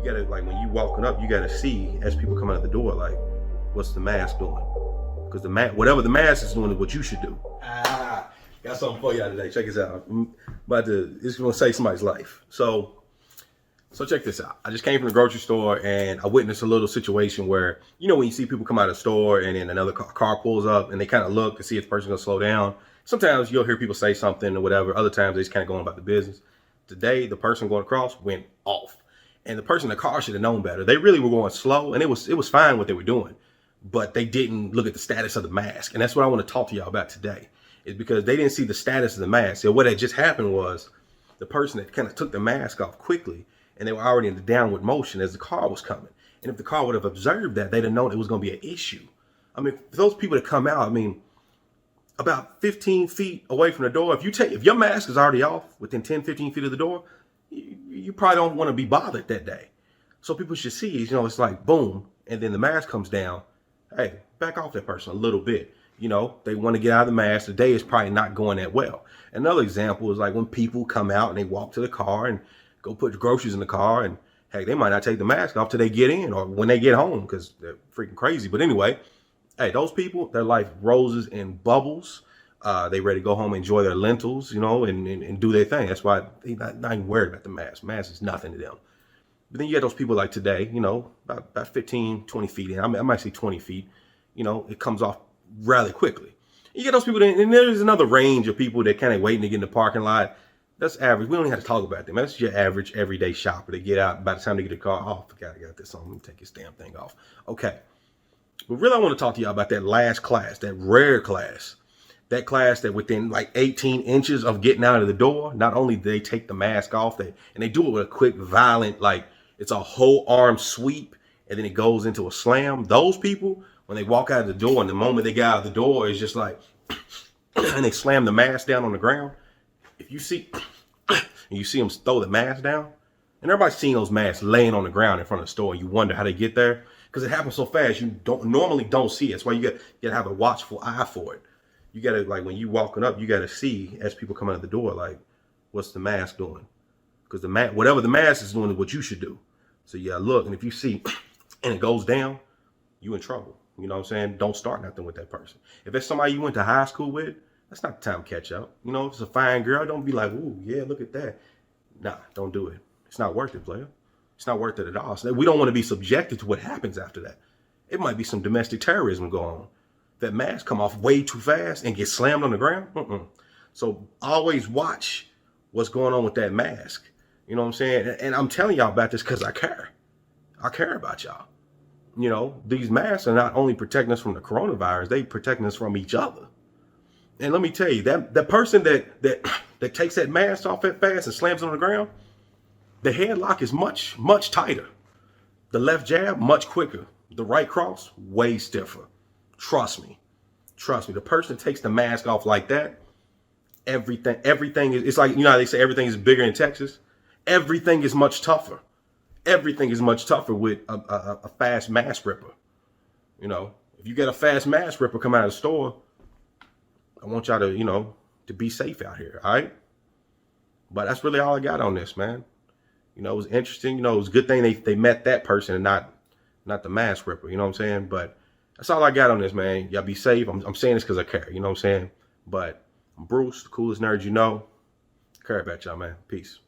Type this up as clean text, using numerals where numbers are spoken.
gotta, like, when you walking up, you gotta see as people come out the door, like, what's the mask doing? Because whatever the mask is doing is what you should do. Got something for y'all today. Check this out. It's gonna save somebody's life. So check this out. I just came from the grocery store and I witnessed a little situation where, you know, when you see people come out of the store and then another car pulls up and they kind of look to see if the person's gonna slow down. Sometimes you'll hear people say something or whatever. Other times they just kind of going about the business. Today, the person going across went off. And the person in the car should have known better. They really were going slow and it was fine what they were doing. But they didn't look at the status of the mask. And that's what I want to talk to y'all about today. Is because they didn't see the status of the mask. So what had just happened was the person that kind of took the mask off quickly and they were already in the downward motion as the car was coming. And if the car would have observed that, they'd have known it was going to be an issue. I mean, for those people that come out, I mean, about 15 feet away from the door, if your mask is already off within 10, 15 feet of the door, you probably don't want to be bothered that day. So people should see, you know, it's like boom, and then the mask comes down. Hey, back off that person a little bit. You know, they want to get out of the mask. The day is probably not going that well. Another example is like when people come out and they walk to the car and go put the groceries in the car, and heck, they might not take the mask off till they get in or when they get home because they're freaking crazy. But anyway, hey, those people, their life roses and bubbles. They ready to go home and enjoy their lentils, you know, and do their thing. That's why they're not even worried about the mask. Mask is nothing to them. But then you get those people like today, you know, about 15, 20 feet in. I might say 20 feet. You know, it comes off rather quickly. You get those people, and there's another range of people that kind of waiting to get in the parking lot. That's average. We don't even have to talk about them. That's your average everyday shopper. They get out by the time they get the car. Oh, I forgot I got this on. Let me take this damn thing off. Okay. But really, I want to talk to y'all about that last class, that rare class. That class that within like 18 inches of getting out of the door, not only do they take the mask off, and they do it with a quick, violent, like it's a whole arm sweep, and then it goes into a slam. Those people, when they walk out of the door, and the moment they get out of the door, it's just like, and they slam the mask down on the ground. If you see, and you see them throw the mask down, and everybody's seen those masks laying on the ground in front of the store, and you wonder how they get there, because it happens so fast, you normally don't see it. That's why you got to have a watchful eye for it. You got to, like, when you walking up, you got to see as people come out the door, like, what's the mask doing? Because whatever the mask is doing is what you should do. So yeah, look, and if you see, and it goes down, you in trouble. You know what I'm saying? Don't start nothing with that person. If it's somebody you went to high school with, that's not the time to catch up. You know, if it's a fine girl, don't be like, ooh, yeah, look at that. Nah, don't do it. It's not worth it, player. It's not worth it at all. So we don't want to be subjected to what happens after that. It might be some domestic terrorism going on. That mask come off way too fast and get slammed on the ground. So always watch what's going on with that mask. You know what I'm saying? And I'm telling y'all about this because I care. I care about y'all. You know, these masks are not only protecting us from the coronavirus, they protecting us from each other. And let me tell you, that person that takes that mask off that fast and slams it on the ground, the headlock is much, much tighter. The left jab, much quicker. The right cross, way stiffer. Trust me. Trust me. The person that takes the mask off like that, everything is, it's like, you know how they say everything is bigger in Texas? Everything is much tougher. Everything is much tougher with a fast mask ripper. You know, if you get a fast mask ripper come out of the store, I want y'all to, you know, to be safe out here, all right? But that's really all I got on this, man. You know, it was interesting. You know, it was a good thing they met that person and not the mask ripper, you know what I'm saying? But that's all I got on this, man. Y'all be safe. I'm saying this because I care, you know what I'm saying? But I'm Bruce, the coolest nerd you know. Care about y'all, man. Peace.